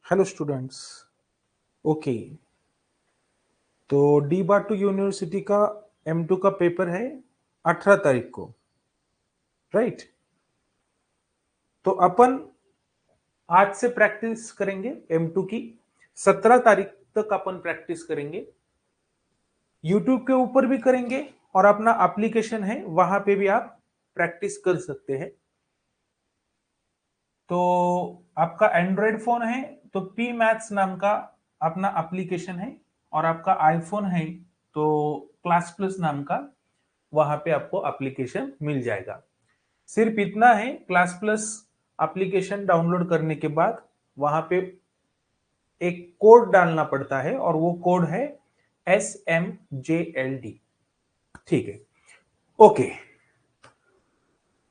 Hello students. Okay, तो D bar to university का M2 का पेपर है 18 तारीख को, राइट। तो अपन आज से प्रैक्टिस करेंगे M2 की। 17 तारीख तक अपन प्रैक्टिस करेंगे। यूट्यूब के ऊपर भी करेंगे और अपना एप्लीकेशन है वहां पे भी आप प्रैक्टिस कर सकते हैं। तो आपका एंड्रॉयड फोन है तो पी मैथ्स नाम का अपना एप्लीकेशन है, और आपका आईफोन है तो क्लास प्लस नाम का वहां पे आपको एप्लीकेशन मिल जाएगा। सिर्फ इतना है, क्लास प्लस एप्लीकेशन डाउनलोड करने के बाद वहां पे एक कोड डालना पड़ता है और वो कोड है SMJLD। ठीक है, ओके।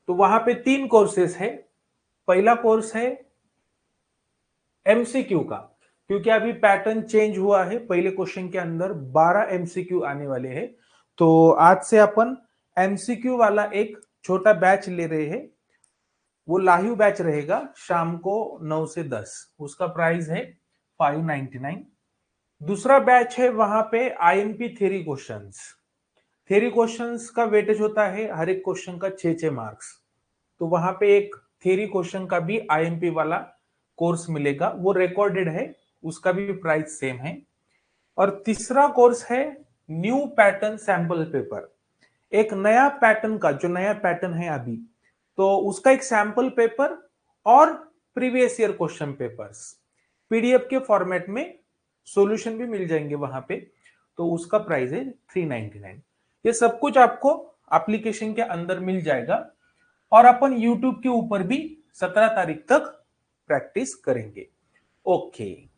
तो वहां पे 3 कोर्सेस है। पहला कोर्स है MCQ का, क्योंकि अभी पैटर्न चेंज हुआ है। पहले क्वेश्चन के अंदर 12 MCQ आने वाले हैं। तो आज से अपन MCQ वाला एक छोटा बैच ले रहे हैं। वो लाइव बैच रहेगा शाम को 9 से 10। उसका प्राइस है 599। दूसरा बैच है वहां पे IMP theory questions. Theory questions का वेटेज होता है हर एक क्वेश्चन का 6 मार्क्स। तो वहां पे एक थ्योरी क्वेश्चन का भी IMP वाला कोर्स मिलेगा, वो रिकॉर्डेड है, उसका भी प्राइस सेम है। और तीसरा कोर्स है न्यू पैटर्न सैंपल पेपर। एक नया पैटर्न का, जो नया पैटर्न है अभी, तो उसका एक सैंपल पेपर और previous year question papers PDF के फॉर्मेट में सॉल्यूशन भी मिल जाएंगे वहां पे। तो उसका प्राइस है 399। ये सब कुछ आपको एप्लीकेशन के अंदर मिल जाएगा और अपन YouTube के ऊपर भी 17 तारीख तक प्रैक्टिस करेंगे। ओके,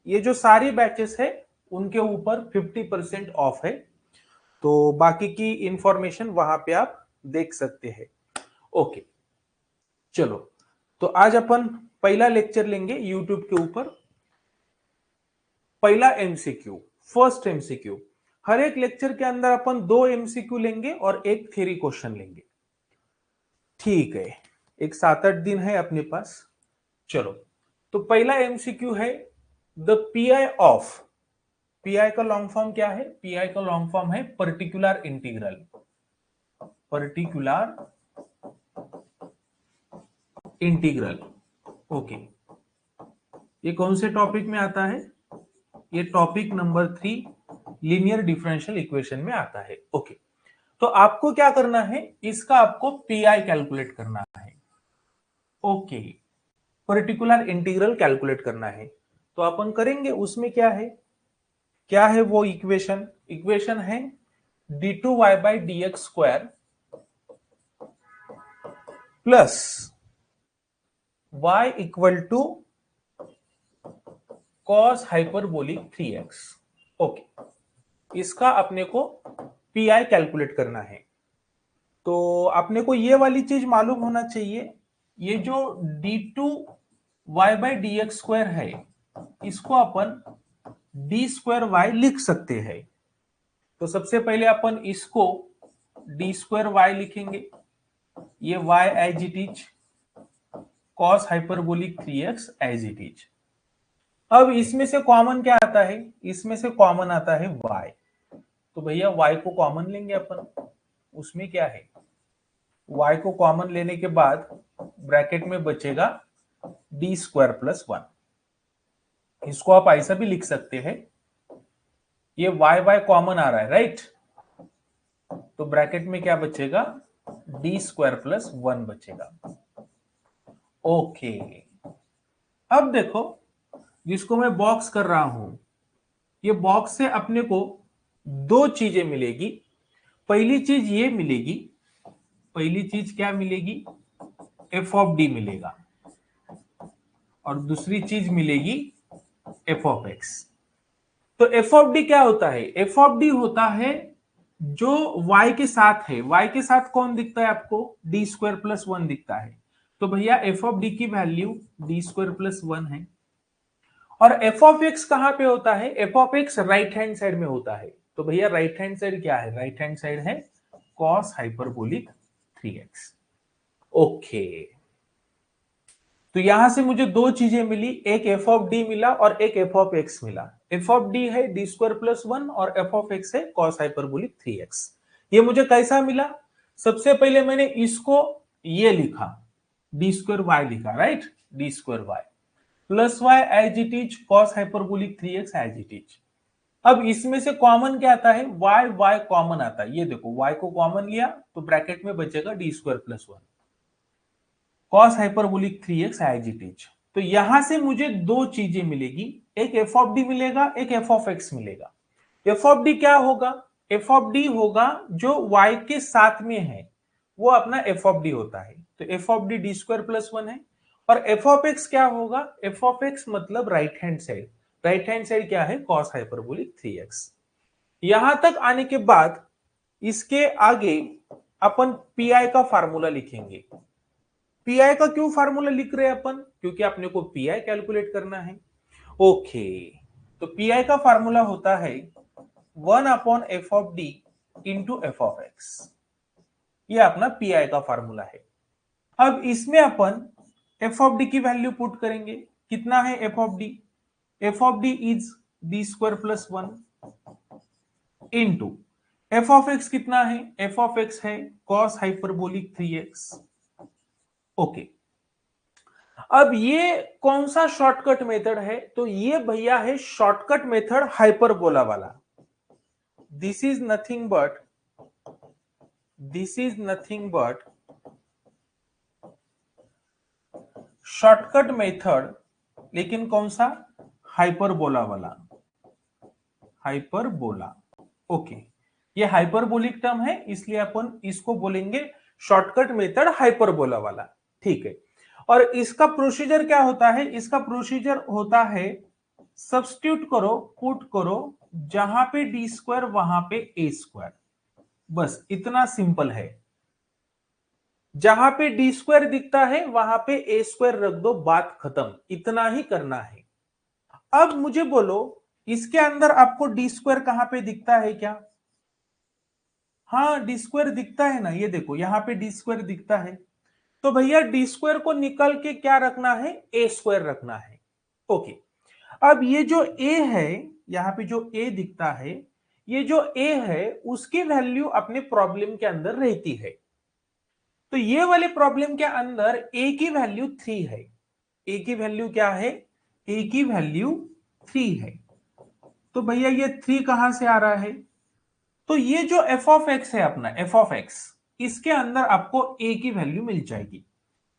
ये जो सारी बैचेस है उनके ऊपर 50% ऑफ है। तो बाकी की इंफॉर्मेशन वहां पे आप देख सकते हैं। ओके, चलो। तो आज अपन पहला लेक्चर लेंगे यूट्यूब के ऊपर। पहला MCQ, फर्स्ट MCQ। हर एक लेक्चर के अंदर अपन 2 MCQ लेंगे और एक थ्योरी क्वेश्चन लेंगे। ठीक है, एक 7-8 दिन है अपने पास। चलो, तो पहला MCQ है द PI ऑफ। PI का लॉन्ग फॉर्म क्या है? PI का लॉन्ग फॉर्म है particular integral. Particular integral, okay. ये कौन से टॉपिक में आता है? ये topic number 3 linear differential equation में आता है। ओके, तो आपको क्या करना है, इसका आपको PI कैलकुलेट करना है। ओके, पर्टिकुलर इंटीग्रल कैलकुलेट करना है। तो अपन करेंगे। उसमें क्या है वो इक्वेशन? इक्वेशन है d2y/dx² plus y equal to cos hyperbolic 3x। Okay, इसका अपने को PI कैलकुलेट करना है। तो अपने को ये वाली चीज मालूम होना चाहिए, ये जो d2y/dx² है, इसको अपन d² लिख सकते हैं। तो सबसे पहले अपन इसको d² लिखेंगे, ये y as it is, cos hyperbolic 3x as it is. अब इसमें से कॉमन क्या आता है? इसमें से कॉमन आता है y। तो भैया y को कॉमन लेंगे अपन। उसमें क्या है, y को कॉमन लेने के बाद ब्रैकेट में बचेगा d² + 1। इसको आप ऐसा भी लिख सकते हैं, ये y कॉमन आ रहा है, राइट। तो ब्रैकेट में क्या बचेगा? d² + 1 बचेगा। ओके, अब देखो, जिसको मैं बॉक्स कर रहा हूं, ये बॉक्स से अपने को 2 चीजें मिलेगी। पहली चीज ये मिलेगी, पहली चीज क्या मिलेगी? f(d) मिलेगा, और दूसरी चीज मिलेगी f(x). तो f(d) क्या होता है? f(d) होता है जो y के साथ है। y के साथ कौन दिखता है आपको? d² + 1 दिखता है। तो भैया f(d) की वैल्यू d² + 1 है। और f(x) कहां पे होता है? f(x) राइट हैंड साइड में होता है। तो भैया राइट हैंड साइड क्या है? राइट हैंड साइड है cos हाइपरबोलिक 3x। ओके, तो यहां से मुझे दो चीजें मिली, एक एफ ऑफ डी मिला और एक एफ ऑफ एक्स मिला। एफ ऑफ डी है डी स्क्वायर प्लस वन और एफ ऑफ एक्स है कॉस हाइपरबोलिक 3x। ये मुझे कैसा मिला? सबसे पहले मैंने इसको ये लिखा, डी स्क्वायर वाई लिखा, right, D square Y plus Y as it is cos hyperbolic 3x as it is. अब इसमें से कॉमन क्या आता है? वाई वाई कॉमन आता है, ये देखो वाई को कॉमन लिया तो ब्रैकेट में बचेगा D square plus one cos hyperbolic 3x as it is. तो यहां से मुझे दो चीजें मिलेगी, एक एफ ऑफ डी मिलेगा, एक एफ ऑफ एक्स मिलेगा। एफ ऑफ डी क्या होगा? एफ ऑफ डी होगा जो y के साथ में है वो अपना एफ ऑफ डी होता है, तो F of D D square plus one है। और एफ ऑफ एक्स क्या होगा? एफ ऑफ एक्स मतलब right hand side, right hand side क्या है? Cos hyperbolic 3x। यहां तक आने के बाद इसके आगे अपन पीआई का फार्मूला लिखेंगे। पीआई का क्यों फार्मूला लिख रहे हैं अपन? क्योंकि अपने को पीआई कैलकुलेट करना है। ओके, तो पीआई का फार्मूला होता है 1/f of D into F of x. ये अपना पीआई का फार्मूला है। अब इसमें अपन एफ ऑफ डी की वैल्यू पुट करेंगे। कितना है F of D? F of D is D square plus one into F of x कितना है? एफ ऑफ एक्स है कॉस हाइपरबोलिक 3x। ओके, अब ये कौन सा शॉर्टकट मेथड है? तो ये भैया है शॉर्टकट मेथड हाइपरबोला वाला। This is nothing but shortcut method, लेकिन कौन सा? हाइपरबोला वाला, हाइपरबोला। ओके, ये हाइपरबोलिक टर्म है इसलिए अपन इसको बोलेंगे शॉर्टकट मेथड हाइपरबोला वाला, ठीक है। और इसका प्रोसीजर क्या होता है? इसका प्रोसीजर होता है सब्स्टिट्यूट करो, पुट करो, जहां पे डी स्क्वायर वहां पे ए स्क्वायर, बस इतना सिंपल है। जहां पे डी स्क्वायर दिखता है वहां पे ए स्क्वायर रख दो, बात खत्म, इतना ही करना है। अब मुझे बोलो इसके अंदर आपको डी स्क्वायर कहां पे दिखता है क्या? हाँ, डी स्क्वायर दिखता है ना, ये देखो यहां पे डी स्क्वायर दिखता है। तो भैया डी स्क्वायर को निकल के क्या रखना है? ए स्क्वायर रखना है। ओके, अब ये जो ए है, यहां पे जो ए दिखता है, ये जो ए है उसकी वैल्यू अपने प्रॉब्लम के अंदर रहती है। तो ये वाले प्रॉब्लम के अंदर ए की वैल्यू 3 है। ए की वैल्यू क्या है? ए की वैल्यू 3 है। तो भैया ये 3 कहां से आ रहा है? तो ये जो एफ ऑफ एक्स है अपना, एफ ऑफ एक्स, इसके अंदर आपको ए की वैल्यू मिल जाएगी।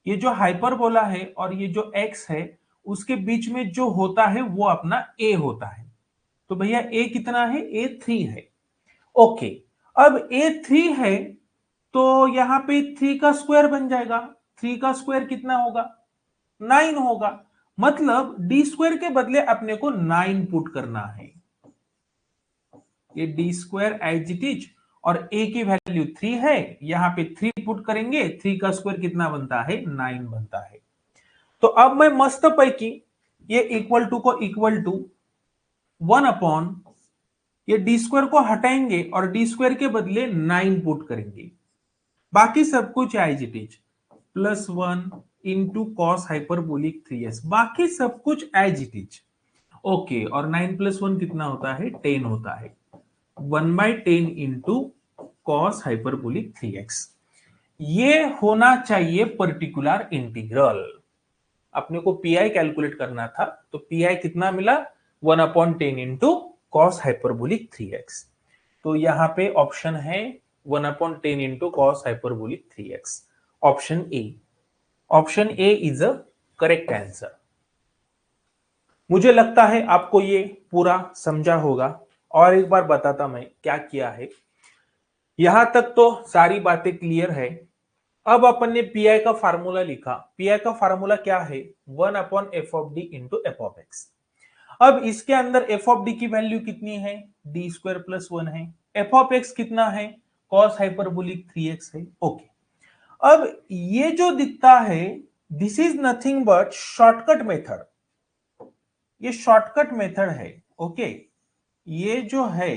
ये जो हाइपरबोला है और ये जो एक्स है उसके बीच में जो होता है वो अपना ए होता है। तो भैया ए कितना है? ए 3 है। ओके, अब ए 3 है तो यहां पे 3 का स्क्वायर बन जाएगा। 3 का स्क्वायर कितना होगा? 9 होगा। मतलब डी स्क्वायर के बदले अपने को 9 पुट करना है। ये D square as it is और ए की वैल्यू 3 है, यहां पे 3 पुट करेंगे, 3 का स्क्वायर कितना बनता है? 9 बनता है। तो अब मैं मस्त पैकी ये इक्वल टू को इक्वल टू 1 ये डी स्क्वायर को हटाएंगे और डी स्क्वायर के बदले 9 पुट करेंगे। बाकी सब कुछ as it is plus 1 into cos hyperbolic 3s, बाकी सब कुछ एज इट इज। ओके, और 9 प्लस 1 कितना होता है? 10 होता है। 1/10 इंटू कॉस हाइपरबोलिक 3x। ये होना चाहिए पर्टिकुलर इंटीग्रल। अपने को पीआई कैलकुलेट करना था, तो पीआई कितना मिला? 1/10 इंटू कॉस हाइपरबोलिक 3x। तो यहां पे ऑप्शन है 1/10 into cos hyperbolic 3x, option A. Option A is a correct answer. मुझे लगता है आपको ये पूरा समझा होगा। और एक बार बताता मैं क्या किया है। यहां तक तो सारी बातें क्लियर है। अब अपन ने पीआई का फार्मूला लिखा। पीआई का फार्मूला क्या है? 1/f of D into F of x. अब इसके अंदर एफ ऑफ डी की वैल्यू कितनी है? डी स्क्वायर प्लस 1 है। एफ ऑफ एक्स कितना है? कॉस हाइपरबोलिक 3x है। ओके, अब ये जो दिखता है this is nothing but shortcut method. ये शॉर्टकट मेथड है। ओके, ये जो है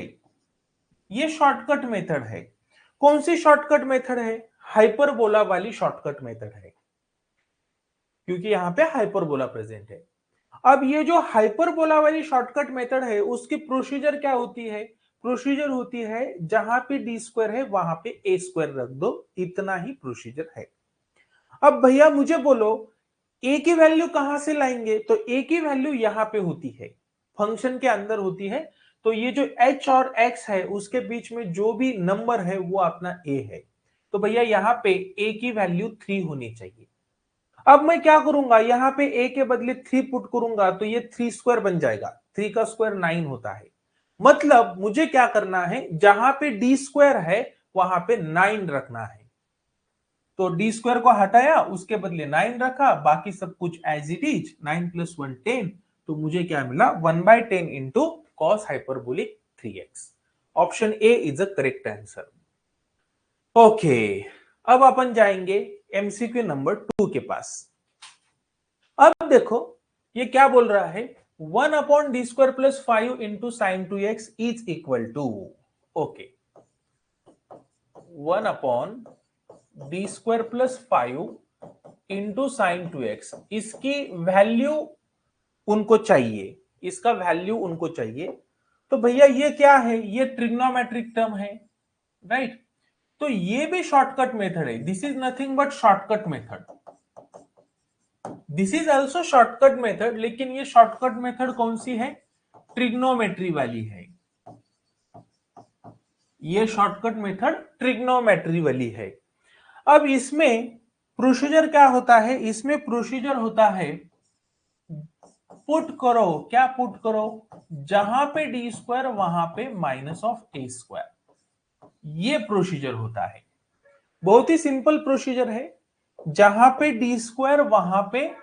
ये शॉर्टकट मेथड है। कौन सी शॉर्टकट मेथड है? हाइपरबोला वाली शॉर्टकट मेथड है। क्योंकि यहाँ पे हाइपरबोला प्रेजेंट है। अब ये जो हाइपरबोला वाली शॉर्टकट मेथड है उसकी प्रोसीजर क्या होती है? प्रोसीजर होती है जहां पे डी स्क्वायर है वहां पे ए स्क्वायर रख दो, इतना ही प्रोसीजर है। अब भैया मुझे बोलो ए की वैल्यू कहां से लाएंगे? तो ए की वैल्यू यहां पे होती है, फंक्शन के अंदर होती है। तो ये जो h और x है उसके बीच में जो भी नंबर है वो अपना a है। तो भैया यहाँ पे a की वैल्यू 3 होनी चाहिए। अब मैं क्या करूंगा, यहाँ पे a के बदले 3 पुट करूंगा तो ये 3 स्क्वायर बन जाएगा। 3 का स्क्वायर 9 होता है। मतलब मुझे क्या करना है, जहां पे डी स्क्वायर है वहां पे 9 रखना है। तो डी स्क्वायर को हटाया, उसके बदले 9 रखा, बाकी सब कुछ एज इट इज। 9 + 1 10। तो मुझे क्या मिला, 1/10 into cos hyperbolic 3x। Option A is a correct answer. Okay, अब अपन जाएंगे एमसीक्यू नंबर 2 के पास। अब देखो ये क्या बोल रहा है, 1/d² + 5 into sine 2x is equal to, okay, 1/d² + 5 into sine 2x, इसकी वैल्यू उनको चाहिए, इसका वैल्यू उनको चाहिए। तो भैया ये क्या है, ये ट्रिग्नोमेट्रिक टर्म है, राइट। तो ये भी शॉर्टकट मेथड है, this is nothing but shortcut method. This is also shortcut method, लेकिन ये शॉर्टकट मेथड कौन सी है, ट्रिग्नोमेट्री वाली है। ये शॉर्टकट मेथड ट्रिग्नोमेट्री वाली है। अब इसमें प्रोसीजर क्या होता है, इसमें प्रोसीजर होता है पुट करो, क्या पुट करो, जहां पे डी स्क्वायर वहां पे -(a²). ये प्रोसीजर होता है, बहुत ही सिंपल प्रोसीजर है। जहां पे डी स्क्वायर वहां पे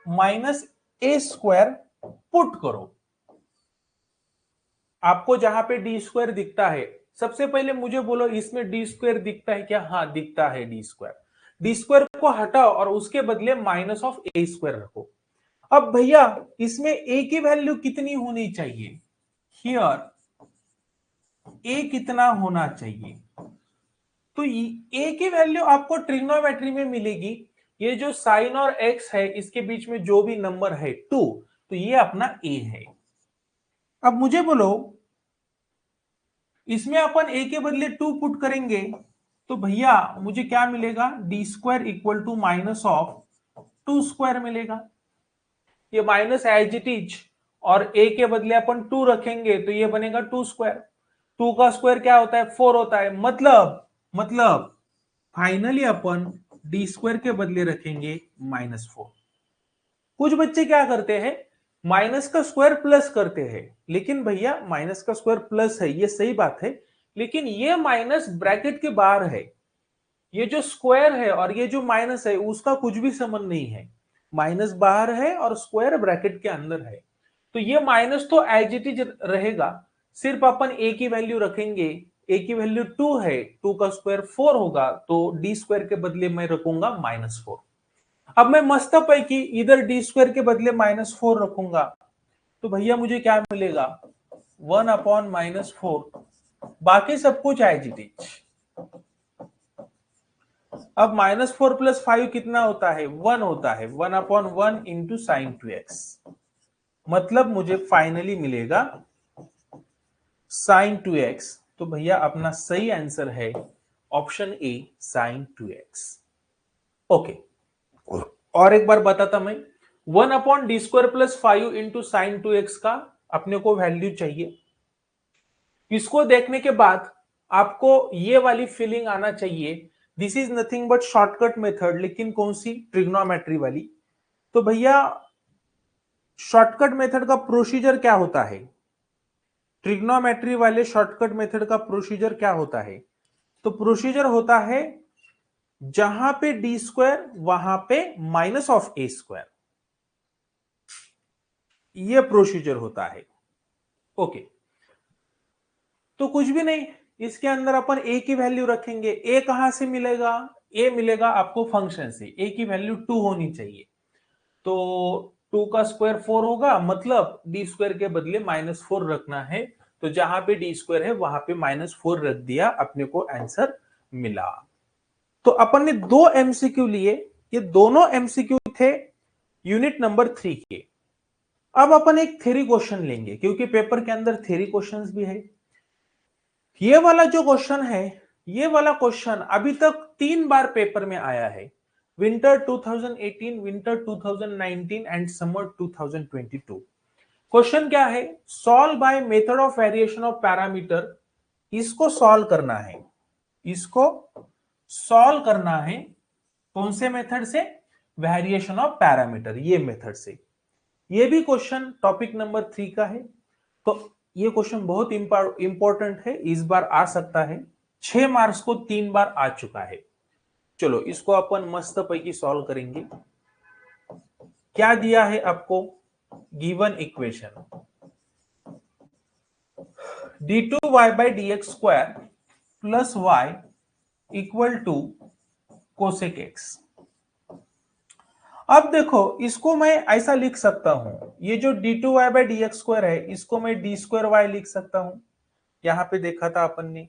-(a²) पुट करो। आपको जहां पे डी स्क्वायर दिखता है, सबसे पहले मुझे बोलो इसमें डी स्क्वायर दिखता है क्या? हाँ दिखता है डी स्क्वायर। डी स्क्वायर को हटाओ और उसके बदले -(a² रखो। अब भैया इसमें a की वैल्यू कितनी होनी चाहिए, हियर a कितना होना चाहिए? तो a की वैल्यू आपको ट्रिग्नोमेट्री में मिलेगी, ये जो साइन और x है इसके बीच में जो भी नंबर है 2, तो ये अपना a है। अब मुझे बोलो इसमें अपन a के बदले 2 पुट करेंगे तो भैया मुझे क्या मिलेगा, d² इक्वल टू -(2² मिलेगा। ये माइनस एज इट इज, और a के बदले अपन 2 रखेंगे तो ये बनेगा 2²। 2 का स्क्वायर क्या होता है, 4 होता है। मतलब फाइनली अपन d² के बदले रखेंगे -4। कुछ बच्चे क्या करते हैं, माइनस का स्क्वायर प्लस करते हैं, लेकिन भैया माइनस का स्क्वायर प्लस है ये सही बात है, लेकिन ये माइनस ब्रैकेट के बाहर है। ये जो स्क्वायर है और ये जो माइनस है उसका कुछ भी संबंध नहीं है। माइनस बाहर है और स्क्वायर ब्रैकेट के अंदर है, तो ये माइनस तो एज इट इज रहेगा। सिर्फ अपन a की वैल्यू रखेंगे, a की वैल्यू 2 है, 2 का स्क्वायर 4 होगा, तो d² के बदले मैं रखूंगा -4। अब मैं मस्त पैकी इधर d² के बदले -4 रखूंगा, तो भैया मुझे क्या मिलेगा, 1/-4, बाकी सब कुछ एज इट इज। अब -4 + 5 कितना होता है, 1 होता है, 1/1 इंटू साइन 2x। मतलब मुझे फाइनली मिलेगा साइन 2x। तो भैया अपना सही आंसर है option A, sign 2x। Okay, और एक बार बताता मैं, 1/d² + 5 इंटू साइन 2x का अपने को वैल्यू चाहिए। इसको देखने के बाद आपको ये वाली फीलिंग आना चाहिए, this is nothing but shortcut method, लेकिन कौन सी, ट्रिग्नोमेट्री वाली। तो भैया शॉर्टकट मेथड का प्रोसीजर क्या होता है, ट्रिग्नोमेट्री वाले शॉर्टकट मेथड का प्रोसीजर क्या होता है? तो प्रोसीजर होता है जहां पे d² वहां पे -(a²), ये प्रोसीजर होता है। ओके, तो कुछ भी नहीं, इसके अंदर अपन a की वैल्यू रखेंगे। a कहां से मिलेगा, a मिलेगा आपको फंक्शन से, a की वैल्यू 2 होनी चाहिए। तो 2 का स्क्वायर 4 होगा, मतलब d² के बदले -4 रखना है। तो जहां पे d² है वहां पे -4 रख दिया, अपने को आंसर मिला। तो अपन ने 2 MCQ लिए, ये दोनों MCQ थे यूनिट नंबर 3 के। अब अपन एक थ्योरी क्वेश्चन लेंगे क्योंकि पेपर के अंदर थ्योरी क्वेश्चंस भी है। ये वाला जो क्वेश्चन है, ये वाला क्वेश्चन अभी तक 3 बार पेपर में आया है, winter 2018, winter 2019 and summer 2022। Question क्या है? Solve by method of variation of parameter. इसको सॉल्व करना है, इसको सॉल्व करना है कौन से मेथड से? वेरिएशन ऑफ पैरामीटर, ये मेथड से। ये भी क्वेश्चन टॉपिक नंबर 3 का है। तो ये क्वेश्चन बहुत इंपॉर्टेंट है, इस बार आ सकता है। 6 मार्क्स को 3 बार आ चुका है। चलो इसको अपन मस्त पैकी सॉल्व करेंगे। क्या दिया है आपको? Given equation d2y by dx square plus y equal to cosec x। अब देखो इसको मैं ऐसा लिख सकता हूं, ये जो d2y by dx स्क्वायर है इसको मैं d स्क्वायर y लिख सकता हूं। यहां पे देखा था अपन ने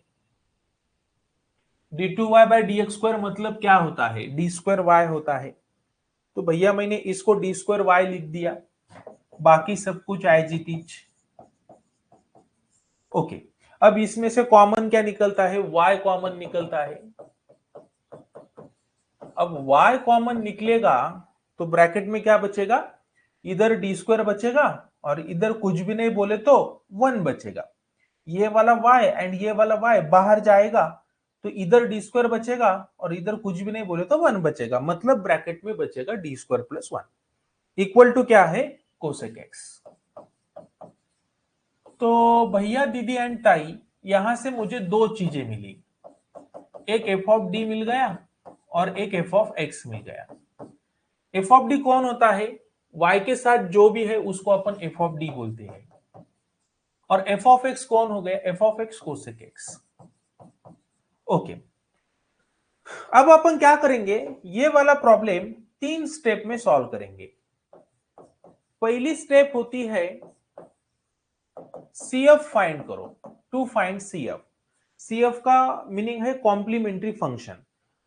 d2y by dx स्क्वायर मतलब क्या होता है? d स्क्वायर y होता है। तो भैया मैंने इसको d स्क्वायर y लिख दिया, बाकी सब कुछ एज इट इज। ओके, अब इसमें से कॉमन क्या निकलता है? y कॉमन निकलता है। अब y कॉमन निकलेगा तो ब्रैकेट में क्या बचेगा? इधर d स्क्वायर बचेगा और इधर कुछ भी नहीं बोले तो 1 बचेगा। ये वाला y एंड ये वाला y बाहर जाएगा तो इधर d स्क्वायर बचेगा और इधर कुछ भी नहीं बोले तो 1 बचेगा, मतलब ब्रैकेट में बचेगा d square plus 1 equal to क्या है? Cosec x। तो भैया दीदी एंड ताई, यहां से मुझे दो चीजें मिली, एक एफ ऑफ डी मिल गया और एक एफ ऑफ एक्स मिल गया। एफ ऑफ डी कौन होता है? y के साथ जो भी है उसको अपन एफ ऑफ डी बोलते हैं। और एफ ऑफ एक्स कौन हो गया? F of x cosec x. Okay, अब अपन क्या करेंगे? ये वाला प्रॉब्लम 3 स्टेप में सॉल्व करेंगे। पहली स्टेप होती है CF फाइंड करो, टू फाइंड CF। CF का मीनिंग है कॉम्प्लीमेंट्री फंक्शन।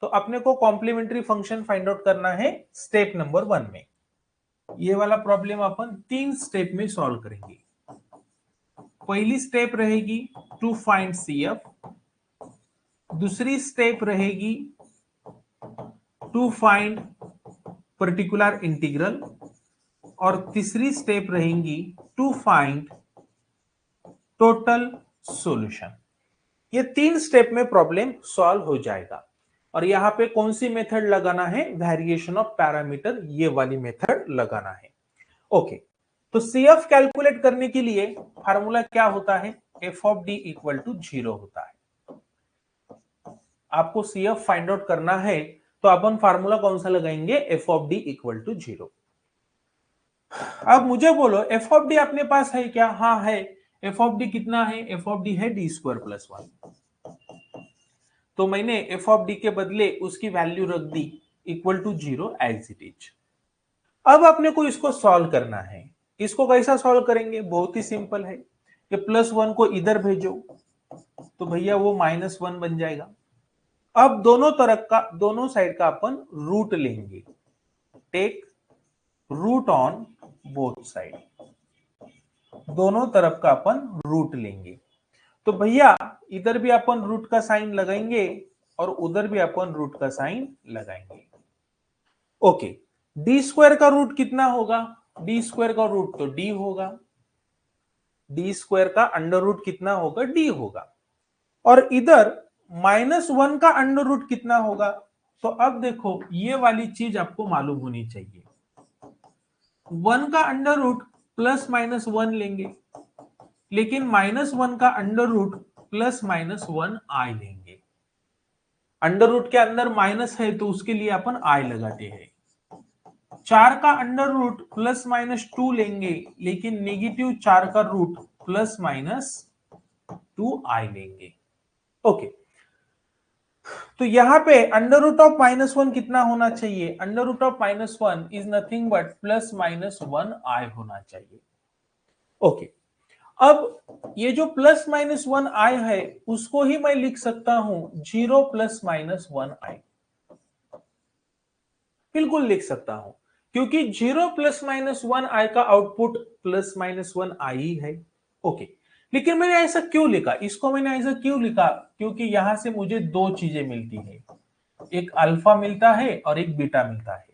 तो अपने को कॉम्प्लीमेंट्री फंक्शन फाइंड आउट करना है स्टेप नंबर 1 में। ये वाला प्रॉब्लम अपन 3 स्टेप में सॉल्व करेंगे। पहली स्टेप रहेगी टू फाइंड CF, दूसरी स्टेप रहेगी टू फाइंड पर्टिकुलर इंटीग्रल और तीसरी स्टेप रहेगी टू फाइंड टोटल सॉल्यूशन। ये 3 स्टेप में प्रॉब्लम सॉल्व हो जाएगा। और यहां पे कौन सी मेथड लगाना है? वेरिएशन ऑफ पैरामीटर, ये वाली मेथड लगाना है। ओके, तो CF कैलकुलेट करने के लिए फार्मूला क्या होता है? F of D equal to 0 होता है। आपको CF फाइंड आउट करना है तो अपन फार्मूला कौन सा लगाएंगे? F of D equal to 0। अब मुझे बोलो एफ ऑफ डी अपने पास है क्या? हाँ है। एफ ऑफ डी कितना है? एफ ऑफ डी है डी स्क्वायर प्लस 1। तो मैंने एफ ऑफ डी के बदले उसकी वैल्यू रख दी equal to 0 as it is. अब अपने को इसको सॉल्व करना है। इसको कैसा सॉल्व करेंगे? बहुत ही सिंपल है, कि प्लस 1 को इधर भेजो तो भैया वो -1 बन जाएगा। अब दोनों साइड का अपन रूट लेंगे, take root on both side. दोनों तरफ का अपन रूट लेंगे तो भैया इधर भी अपन रूट का साइन लगाएंगे और उधर भी अपन रूट का साइन लगाएंगे। ओके, डी स्क्वायर का रूट कितना होगा? डी स्क्वायर का रूट तो डी होगा। डी स्क्वायर का अंडर रूट कितना होगा? डी होगा। और इधर -1 का अंडर रूट कितना होगा? तो अब देखो ये वाली चीज आपको मालूम होनी चाहिए। 1 का अंडर रूट प्लस -1 लेंगे, लेकिन -1 का अंडर रूट प्लस -1 आई लेंगे। अंडर रूट के अंदर माइनस है तो उसके लिए अपन आई लगाते हैं। 4 का अंडर रूट प्लस -2 लेंगे, लेकिन नेगेटिव 4 का रूट प्लस -2 आई लेंगे। ओके, तो यहां पे अंडर रूट ऑफ -1 कितना होना चाहिए? Under root of -1 is nothing but plus -1 I होना चाहिए। ओके, अब ये जो प्लस -1 आई है उसको ही मैं लिख सकता हूं 0 + -1 आई, बिल्कुल लिख सकता हूं, क्योंकि 0 प्लस माइनस 1 आई का आउटपुट प्लस माइनस 1 आई ही है। ओके, लेकिन मैंने ऐसा क्यों लिखा, इसको मैंने ऐसा क्यों लिखा, क्योंकि यहां से मुझे दो चीजें मिलती है, एक अल्फा मिलता है और एक बीटा मिलता है।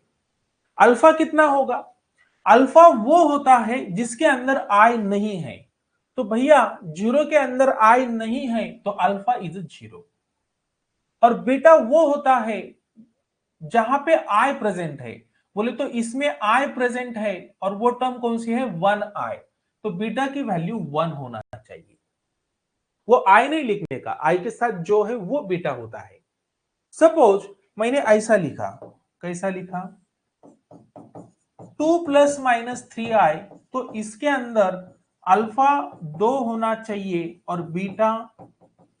अल्फा कितना होगा, अल्फा वो होता है जिसके अंदर आई नहीं है। तो भैया 0 के अंदर आई नहीं है तो अल्फा इज 0। और बीटा वो होता है जहां पे आई प्रेजेंट है। बोले तो इसमें आई प्रेजेंट है और वो टर्म कौन सी है, 1 आई। तो बीटा की वैल्यू 1 होना चाहिए। वो आई नहीं लिखने का, आई के साथ जो है वो बीटा होता है। सपोज मैंने ऐसा लिखा, कैसा लिखा, 2 प्लस माइनस 3i, तो इसके अंदर अल्फा 2 होना चाहिए और बीटा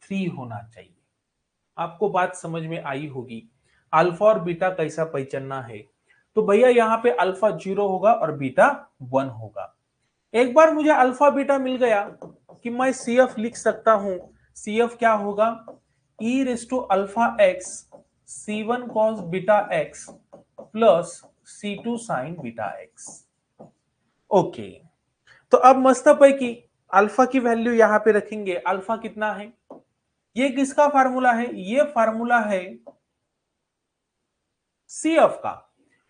3 होना चाहिए। आपको बात समझ में आई होगी, अल्फा और बीटा कैसा पहचानना है। तो भैया यहाँ पे अल्फा 0 होगा और बीटा 1 होगा। एक बार मुझे अल्फा बीटा मिल गया कि मैं CF लिख सकता हूं। CF क्या होगा, e raise to alpha X C1 cos beta X plus C2 sin beta X. Okay, तो अब मस्त पैकी अल्फा की वैल्यू यहां पे रखेंगे। अल्फा कितना है, ये किसका फार्मूला है, ये फार्मूला है CF का।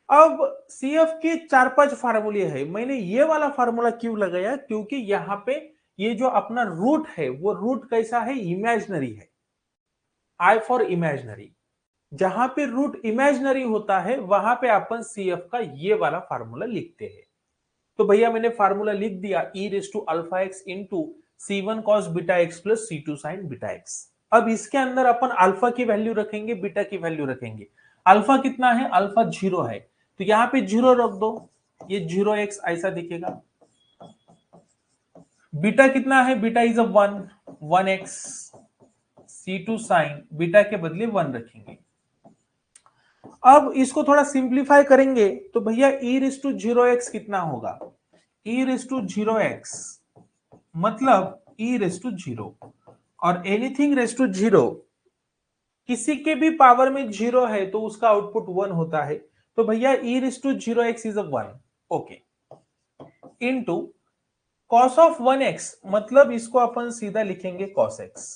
अब CF के 4-5 फार्मूले है, मैंने ये वाला फार्मूला क्यों लगाया, क्योंकि यहां पे ये जो अपना रूट है वो रूट कैसा है, इमेजिनरी है। I फॉर इमेजिनरी, जहां पे रूट इमेजिनरी होता है वहां पे अपन CF का ये वाला फार्मूला लिखते हैं। तो भैया मैंने फार्मूला लिख दिया, e raise to alpha X into C1 cos beta X plus C2 sin beta X. अब इसके अंदर अपन अल्फा की वैल्यू रखेंगे, बीटा की वैल्यू रखेंगे। अल्फा कितना है, अल्फा 0 है, तो यहां पे 0 रख दो, ये 0x ऐसा दिखेगा। बीटा कितना है, beta is a 1x C2 sin beta के बदले 1 रखेंगे। अब इसको थोड़ा सिंप्लीफाई करेंगे तो भैया e रेस टू 0x कितना होगा, e रेस टू 0x मतलब e रेस टू 0, और एनीथिंग रेस टू 0 किसी के भी पावर में 0 है तो उसका आउटपुट 1 होता है। तो भैया e raise to 0x is a 1, okay, into cos of 1x मतलब इसको अपन सीधा लिखेंगे cos x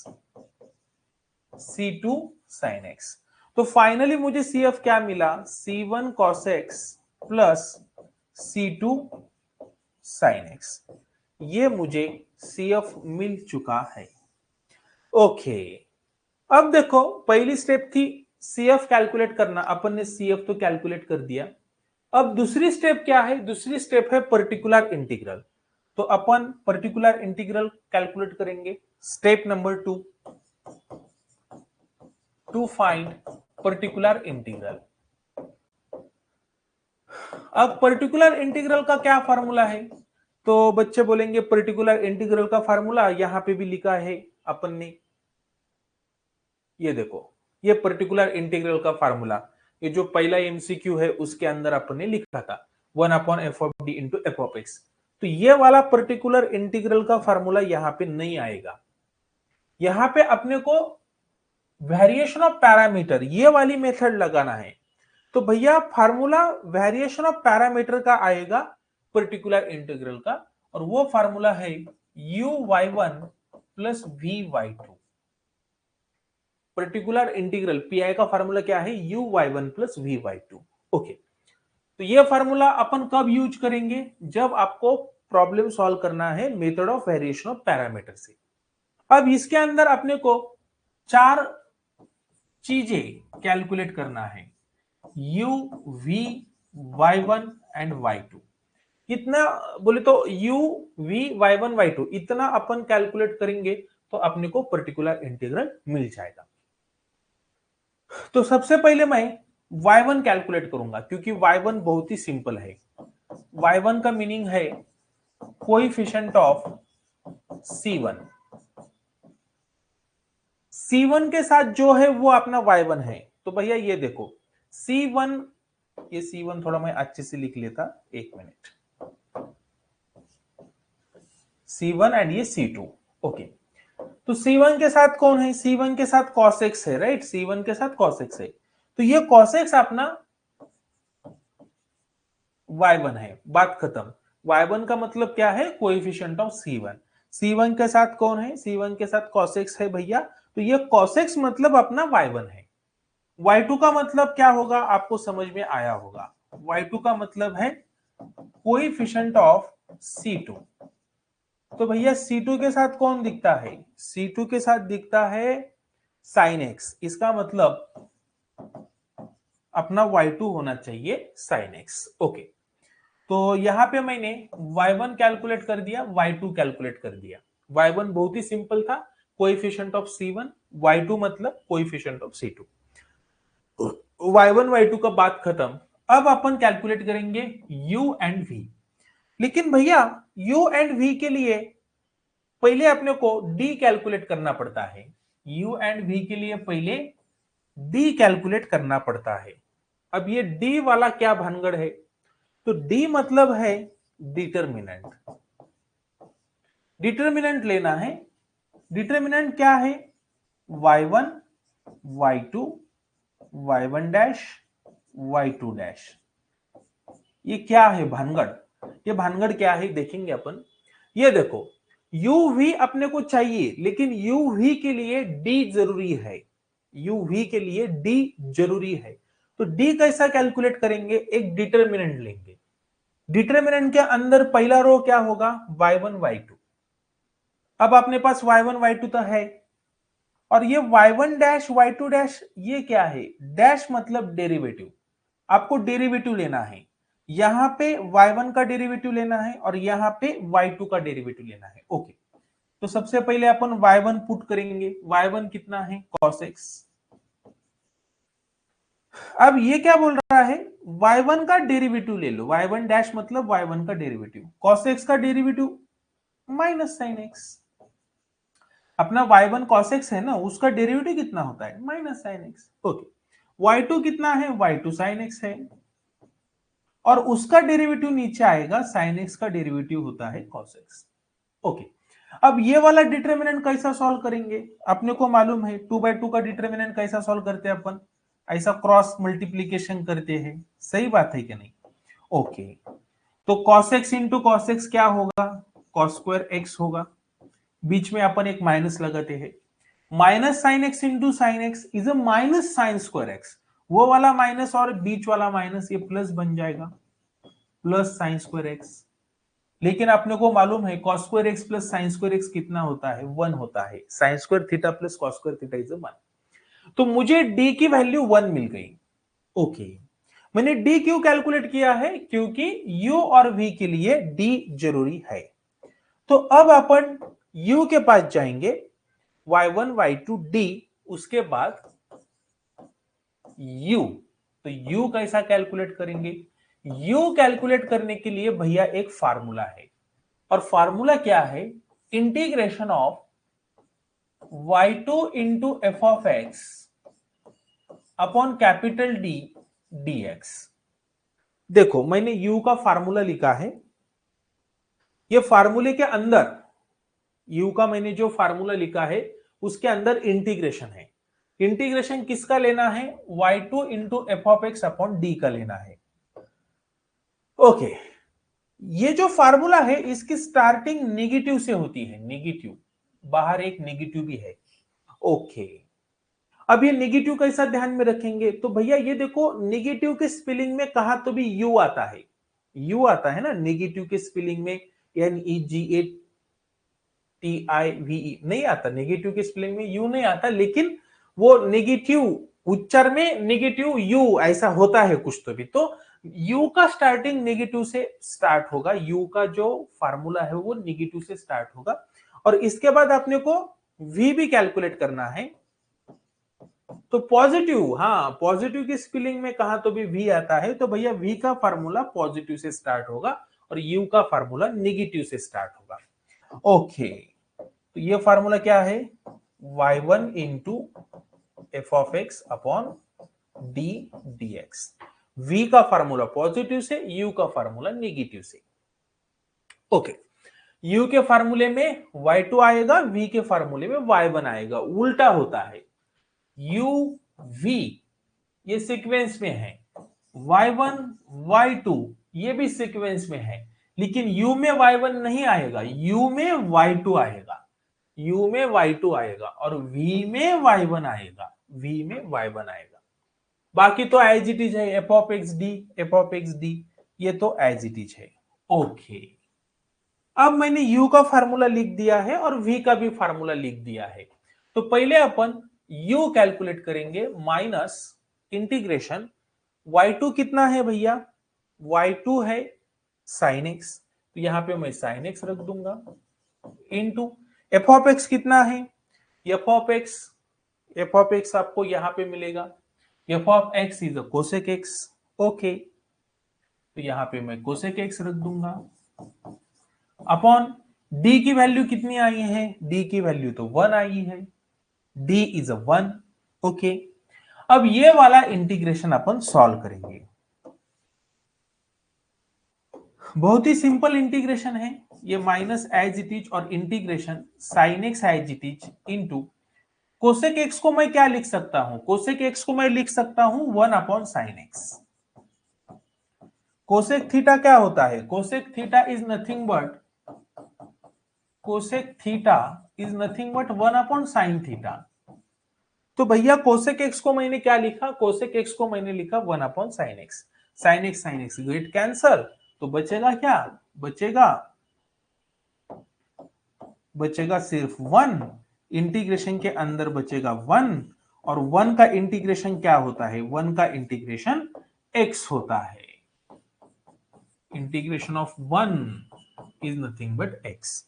C2 sin x। तो फाइनली मुझे CF क्या मिला, C1 cos x plus C2 sin x, ये मुझे CF मिल चुका है। ओके, अब देखो पहली स्टेप थी CF कैलकुलेट करना, अपन ने CF तो कैलकुलेट कर दिया। अब दूसरी स्टेप क्या है, दूसरी स्टेप है पर्टिकुलर इंटीग्रल। तो अपन पर्टिकुलर इंटीग्रल कैलकुलेट करेंगे। Step number 2, to find particular integral. अब पर्टिकुलर इंटीग्रल का क्या फार्मूला है, तो बच्चे बोलेंगे पर्टिकुलर इंटीग्रल का फार्मूला यहां पे भी लिखा है अपन ने, ये देखो, ये पर्टिकुलर इंटीग्रल का फार्मूला, ये जो पहला MCQ है उसके अंदर अपन ने लिखा था 1/f(d) इंटू f(x). तो ये वाला पर्टिकुलर इंटीग्रल का फार्मूला यहां पे नहीं आएगा। यहां पे अपने को वेरिएशन ऑफ पैरामीटर ये वाली मेथड लगाना है। तो भैया फार्मूला वेरिएशन ऑफ पैरामीटर का आएगा पर्टिकुलर इंटीग्रल का, और वो फार्मूला है uy1 plus vy2। Particular integral pi का फार्मूला क्या है, uy1 प्लस vy2। ओके, तो ये फार्मूला अपन कब यूज करेंगे, जब आपको प्रॉब्लम सॉल्व करना है method of variation of parameter से। अब इसके अंदर अपने को 4 चीजें कैलकुलेट करना है, u v y1 and y2। इतना बोले तो u v y1 y2 इतना अपन कैलकुलेट करेंगे तो अपने को पर्टिकुलर इंटीग्रल मिल जाएगा। तो सबसे पहले मैं y1 कैलकुलेट करूंगा, क्योंकि y1 बहुत ही सिंपल है। y1 का मीनिंग है कोएफिशिएंट ऑफ C1। C1 के साथ जो है वो अपना y1 है। तो भैया ये देखो C1, ये C1 थोड़ा मैं अच्छे से लिख लेता, एक मिनट, C1 एंड ये C2। ओके, तो C1 के साथ कौन है, C1 के साथ cos x है, राइट, C1 के साथ cos x है। तो ये cos x अपना y1 है, बात खत्म। y1 का मतलब क्या है, कोएफिशिएंट ऑफ c1। c1 के साथ कौन है, c1 के साथ cos x है भैया, तो ये cos x मतलब अपना y1 है। y2 का मतलब क्या होगा, आपको समझ में आया होगा। y2 का मतलब है कोएफिशिएंट ऑफ c2। तो भैया c2 के साथ कौन दिखता है, c2 के साथ दिखता है sin x, इसका मतलब अपना y2 होना चाहिए sin x। ओके, तो यहां पे मैंने y1 कैलकुलेट कर दिया, y2 कैलकुलेट कर दिया। y1 बहुत ही सिंपल था, कोएफिशिएंट ऑफ c1, y2 मतलब coefficient of c2। y1 y2 का बात खत्म। अब अपन कैलकुलेट करेंगे u एंड v। लेकिन भैया u एंड v के लिए पहले अपने को d कैलकुलेट करना पड़ता है। u एंड v के लिए पहले d कैलकुलेट करना पड़ता है। अब ये d वाला क्या भानगड़ है, तो d मतलब है डिटरमिनेंट। डिटरमिनेंट लेना है। डिटरमिनेंट क्या है, y1 y2 y1 dash y2 dash. ये क्या है भानगड़, ये भानगड़ क्या है देखेंगे अपन। ये देखो uv अपने को चाहिए, लेकिन uv के लिए d जरूरी है, uv के लिए d जरूरी है। तो d कैसा कैलकुलेट करेंगे, एक डिटरमिनेंट लेंगे। डिटरमिनेंट के अंदर पहला रो क्या होगा, y1 y2। अब अपने पास y1 y2 तो है, और ये y1 डैश y2 डैश ये क्या है, डैश मतलब डेरिवेटिव। आपको डेरिवेटिव लेना है, यहां पे y1 का डेरिवेटिव लेना है और यहां पे y2 का डेरिवेटिव लेना है। ओके, तो सबसे पहले अपन y1 पुट करेंगे। y1 कितना है, cos x। अब ये क्या बोल रहा है, y1 का डेरिवेटिव ले लो, y1 डैश मतलब y1 का डेरिवेटिव, cos x का डेरिवेटिव माइनस sin x। अपना y1 cos x है ना, उसका डेरिवेटिव कितना होता है, minus sin x। Okay, y2 कितना है, y2 sin x है, और उसका डेरिवेटिव नीचे आएगा, sin x का डेरिवेटिव होता है cos x। ओके, अब ये वाला डिटरमिनेंट कैसा सॉल्व करेंगे, अपने को मालूम है 2/2 का डिटरमिनेंट कैसा सॉल्व करते हैं अपन, ऐसा क्रॉस मल्टीप्लीकेशन करते हैं, सही बात है कि नहीं। ओके, तो cos x into cos x क्या होगा, cos स्क्वायर x होगा, बीच में अपन एक माइनस लगाते हैं। Minus sine x into sine x is a minus sine square x, वो वाला माइनस और बीच वाला माइनस ये प्लस बन जाएगा, प्लस साइन स्क्वायर एक्स। लेकिन अपने को मालूम है cos square x plus sine square x कितना होता है, 1 होता है। Sine square theta plus cos square theta is 1। तो मुझे डी की वैल्यू 1 मिल गई। ओके, मैंने डी क्यों कैलकुलेट किया है, क्योंकि u और v के लिए डी जरूरी है। तो अब अपन u के पास जाएंगे, y1 y2 d, उसके बाद u। तो u कैसा कैलकुलेट करेंगे, u कैलकुलेट करने के लिए भैया एक फार्मूला है, और फार्मूला क्या है, integration of y2 into F of x upon capital D dx। देखो मैंने u का फार्मूला लिखा है, ये फार्मूले के अंदर u का मैंने जो फार्मूला लिखा है उसके अंदर इंटीग्रेशन है। इंटीग्रेशन किसका लेना है, y2 into F of x upon D का लेना है। ओके, ये जो फार्मूला है इसकी स्टार्टिंग नेगेटिव से होती है, नेगेटिव, बाहर एक नेगेटिव भी है। ओके, अब ये नेगेटिव कैसा ध्यान में रखेंगे, तो भैया ये देखो नेगेटिव के स्पेलिंग में कहा तो भी यू आता है, यू आता है ना नेगेटिव के स्पेलिंग में, NEGATIVE नहीं आता, नेगेटिव के स्पेलिंग में यू नहीं आता, लेकिन वो नेगेटिव उच्चार में नेगेटिव यू ऐसा होता है कुछ तो भी। तो यू का स्टार्टिंग नेगेटिव से स्टार्ट होगा, यू का जो फार्मूला है वो नेगेटिव से स्टार्ट होगा, और इसके बाद अपने को वी भी कैलकुलेट करना है। तो पॉजिटिव, हाँ पॉजिटिव की स्पेलिंग में कहा तो भी वी आता है, तो भैया वी का फार्मूला पॉजिटिव से स्टार्ट होगा और यू का फार्मूला नेगेटिव से स्टार्ट होगा। ओके, तो ये फार्मूला क्या है, y1 into F of x upon D dx। v का फार्मूला पॉजिटिव से, u का फार्मूला नेगेटिव से। ओके, u के फार्मूले में y2 आएगा, v के फार्मूले में y1 आएगा, उल्टा होता है। u v ये सीक्वेंस में है, y1 y2 ये भी सीक्वेंस में है, लेकिन u में y1 नहीं आएगा, u में y2 आएगा, u में y2 आएगा और v में y1 आएगा, v में y1 आएगा। बाकी तो एज इट इज है, एफ ऑफ एक्स डी, ये तो एज इट इज है। ओके, अब मैंने u का फार्मूला लिख दिया है और v का भी फार्मूला लिख दिया है। तो पहले अपन u कैलकुलेट करेंगे माइनस इंटीग्रेशन y2 कितना है भैया, y2 है sin x, तो यहां पे मैं sin x रख दूंगा, इनटू f ऑफ x कितना है, f ऑफ x आपको यहां पे मिलेगा, f of x is cosec x। Okay, तो यहां पे मैं कोसेक x रख दूंगा अपॉन d की वैल्यू कितनी आई है, d की वैल्यू तो 1 आई है, d इज 1। ओके, अब ये वाला इंटीग्रेशन अपन सॉल्व करेंगे। बहुत ही सिंपल इंटीग्रेशन है ये, माइनस एज इट इज और integration sine X as it is into cosec X को मैं क्या लिख सकता हूं, कोसेक एक्स को मैं लिख सकता हूं 1 upon sine x. Cosec theta क्या होता है, cosec theta is nothing but, cosec theta is nothing but 1 upon sine theta. तो भैया कोसेक एक्स को मैंने क्या लिखा, कोसेक एक्स को मैंने लिखा 1 upon sine x, sine x get cancel, तो बचेगा क्या, बचेगा सिर्फ 1, इंटीग्रेशन के अंदर बचेगा 1, और 1 का इंटीग्रेशन क्या होता है, 1 का इंटीग्रेशन x होता है, integration of 1 is nothing but x।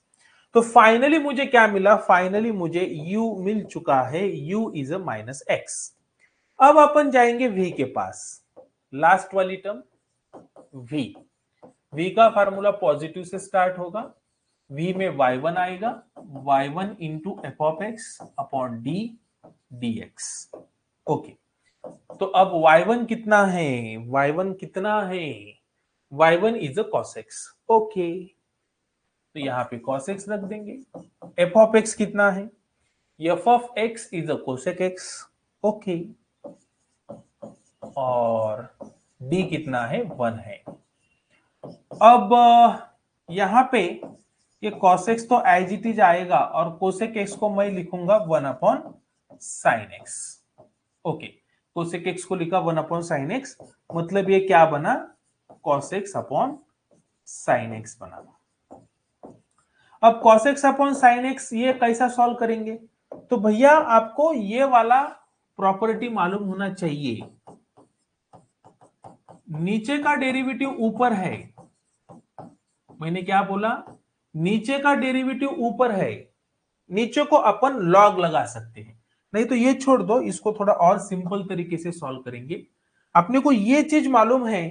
तो फाइनली मुझे क्या मिला, फाइनली मुझे u मिल चुका है, u is a minus x। अब अपन जाएंगे v के पास, लास्ट वाली टर्म v का फार्मूला पॉजिटिव से स्टार्ट होगा, v में y1 आएगा, y1 into F of x upon D dx। Okay, तो अब y1 कितना है, y1 कितना है, y1 is a cos x। Okay, तो यहां पे cos x रख देंगे, f ऑफ x कितना है, f of x is a cosec x। Okay, और d कितना है, 1 है। अब यहां पे ये cos x तो एज इट इज आएगा और cosec x को मैं लिखूंगा 1 upon sine x। Okay, cosec x को लिखा 1 अपॉन साइन x, मतलब ये क्या बना, cos x upon sine x बना। अब cos x upon sine x ये कैसा सॉल्व करेंगे, तो भैया आपको ये वाला प्रॉपर्टी मालूम होना चाहिए, नीचे का डेरिवेटिव ऊपर है, मैंने क्या बोला, नीचे का डेरिवेटिव ऊपर है, नीचे को अपन लॉग लगा सकते हैं, नहीं तो ये छोड़ दो, इसको थोड़ा और सिंपल तरीके से सॉल्व करेंगे। अपने को ये चीज मालूम है,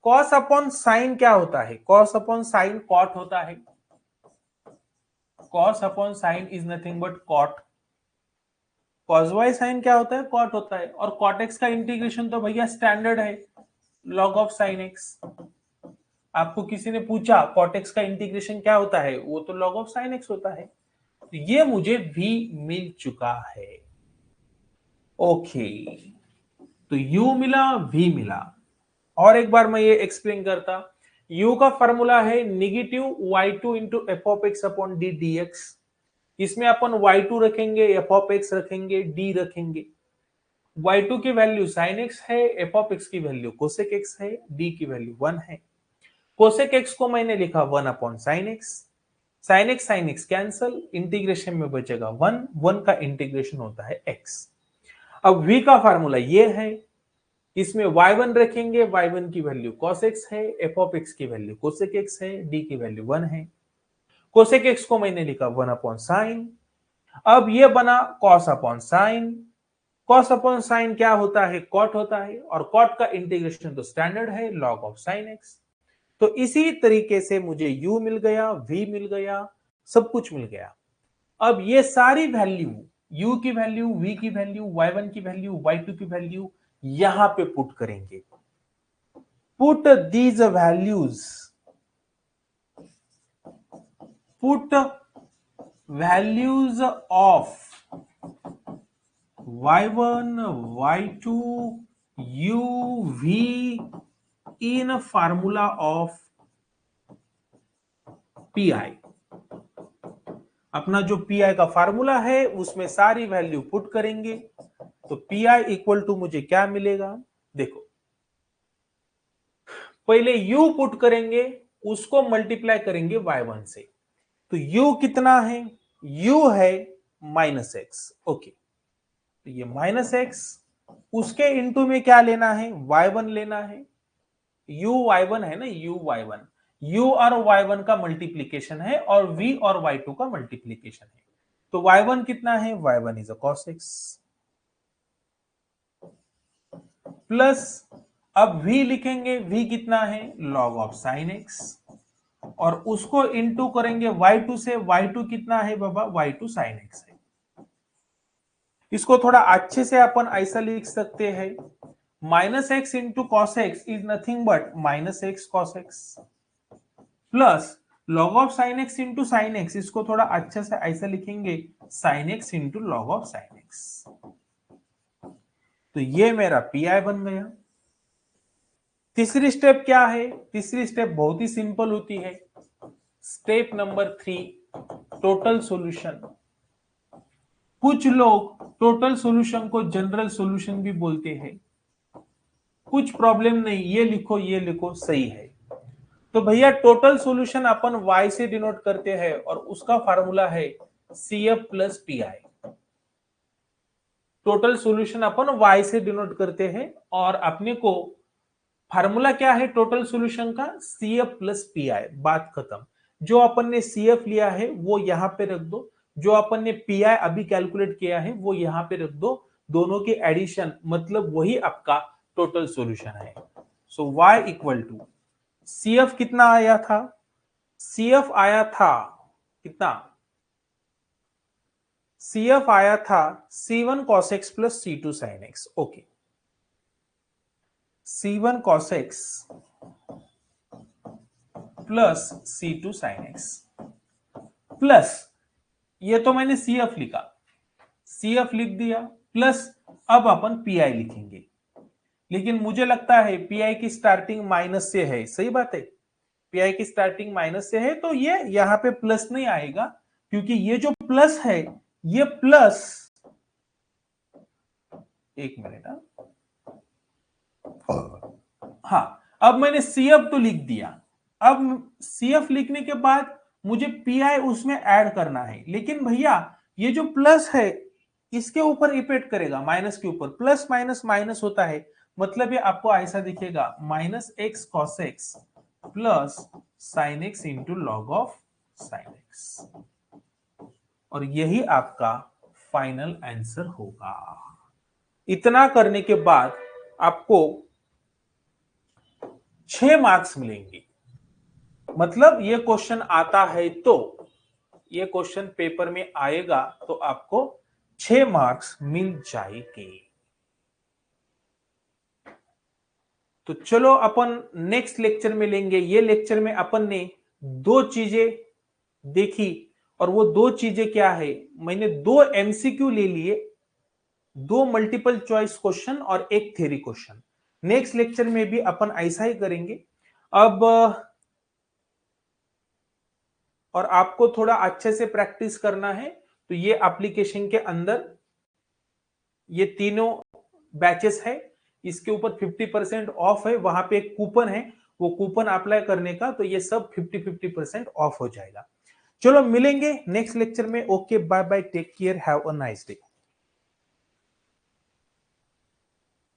कॉस अपॉन साइन क्या होता है, कॉस अपॉन साइन कॉट होता है, cos upon sine is nothing but cot, cos Y sine क्या होता है, कॉट होता है, और कॉट एक्स का इंटीग्रेशन तो भैया स्टैंडर्ड है, लॉग ऑफ साइन एक्स। आपको किसी ने पूछा कॉट एक्स का इंटीग्रेशन क्या होता है, वो तो लॉग ऑफ साइन एक्स होता है। तो ये मुझे v मिल चुका है। ओके, तो u मिला, v मिला, और एक बार मैं ये एक्सप्लेन करता, u का फॉर्मूला है negative y2 into F of x upon D dx, इसमें अपन y2 रखेंगे, एफ ऑफ एक्स रखेंगे, d रखेंगे, y2 की वैल्यू sin x है, एफ ऑफ एक्स की वैल्यू cosec x है, d की वैल्यू 1 है, cosec x को मैंने लिखा 1 upon sin x, sin x cancel, integration में बचेगा 1, 1 का इंटीग्रेशन होता है x। अब v का फार्मूला ये है, इसमें y1 रखेंगे, y1 की वैल्यू cos x है, f ऑफ x की वैल्यू cosec x है, d की वैल्यू 1 है, cosec x को मैंने लिखा 1 अपॉन साइन, अब ये बना cos upon sine, cos upon sine क्या होता है, cot होता है, और cot का इंटीग्रेशन तो स्टैंडर्ड है, log ऑफ sin x। तो इसी तरीके से मुझे u मिल गया, v मिल गया, सब कुछ मिल गया। अब ये सारी वैल्यू, u की वैल्यू, v की वैल्यू, y1 की वैल्यू, y2 की वैल्यू यहां पे पुट करेंगे, put these values, put values of y1, y2, u, v in formula of pi. अपना जो पीआई का फार्मूला है उसमें सारी वैल्यू पुट करेंगे, तो पीआई इक्वल टू मुझे क्या मिलेगा, देखो पहले u पुट करेंगे, उसको मल्टीप्लाई करेंगे y1 से, तो u कितना है, u है -x, ओके, तो ये -x, उसके इनटू में क्या लेना है, y1 लेना है, u y1 है ना, u y1, u और y1 का मल्टीप्लीकेशन है और v और y2 का मल्टीप्लीकेशन है, तो y1 कितना है, y1 is a cos x, plus अब v लिखेंगे, v कितना है, log ऑफ sin x, और उसको इनटू करेंगे y2 से, y2 कितना है बाबा, y2 sin x है। इसको थोड़ा अच्छे से अपन ऐसा लिख सकते हैं, -x into cos x is nothing but -x cos x, plus log of sin x into sine x, इसको थोड़ा अच्छे से ऐसा लिखेंगे, sin x into log of sin x, तो ये मेरा पीआई बन गया। तीसरी स्टेप क्या है, तीसरी स्टेप बहुत ही सिंपल होती है, स्टेप नंबर 3, टोटल सॉल्यूशन। कुछ लोग टोटल सॉल्यूशन को जनरल सॉल्यूशन भी बोलते हैं, कुछ प्रॉब्लम नहीं, ये लिखो सही है। तो भैया टोटल सॉल्यूशन अपन y से डिनोट करते हैं और उसका फार्मूला है CF plus P I. Total solution अपन y से डिनोट करते हैं और अपने को फार्मूला क्या है टोटल सॉल्यूशन का, CF प्लस पीआई, बात खत्म। जो अपन ने CF लिया है वो यहां पे रख दो, जो अपन ने पीआई अभी कैलकुलेट किया है वो यहां पे रख दो, दोनों के एडिशन मतलब वही आपका टोटल सॉल्यूशन है। सो y इक्वल टू CF कितना आया था, CF आया था कितना, CF आया था C1 cos x plus C2 sin x, okay, C1 cos x plus C2 sin x, plus ये तो मैंने CF लिखा, CF लिख दिया, प्लस अब अपन PI लिखेंगे, लेकिन मुझे लगता है PI की स्टार्टिंग माइनस से है, सही बात है, PI की स्टार्टिंग माइनस से है, तो ये यहां पे प्लस नहीं आएगा, क्योंकि ये जो प्लस है ये प्लस, एक मिनट, हाँ अब मैंने CF तो लिख दिया, अब CF लिखने के बाद मुझे PI उसमें ऐड करना है, लेकिन भैया ये जो प्लस है इसके ऊपर इफेक्ट करेगा, माइनस के ऊपर, प्लस माइनस माइनस होता है, मतलब ये आपको ऐसा दिखेगा -x cos x plus sin x into log of sin x, और यही आपका फाइनल आंसर होगा। इतना करने के बाद आपको 6 मार्क्स मिलेंगे, मतलब ये क्वेश्चन आता है तो, ये क्वेश्चन पेपर में आएगा तो आपको 6 मार्क्स मिल जाएंगे। तो चलो अपन नेक्स्ट लेक्चर में लेंगे, ये लेक्चर में अपन ने 2 चीजें देखी, और वो 2 चीजें क्या है, मैंने 2 MCQ ले लिए, 2 मल्टीपल चॉइस क्वेश्चन और 1 थ्योरी क्वेश्चन। नेक्स्ट लेक्चर में भी अपन ऐसा ही करेंगे। अब और आपको थोड़ा अच्छे से प्रैक्टिस करना है, तो ये एप्लीकेशन के अंदर ये तीनों बैचेस है, इसके ऊपर 50% ऑफ है, वहां पे एक कूपन है, वो कूपन अप्लाई करने का, तो ये सब 50% ऑफ हो जाएगा। चलो मिलेंगे नेक्स्ट लेक्चर में, okay bye bye, take care, have a nice day.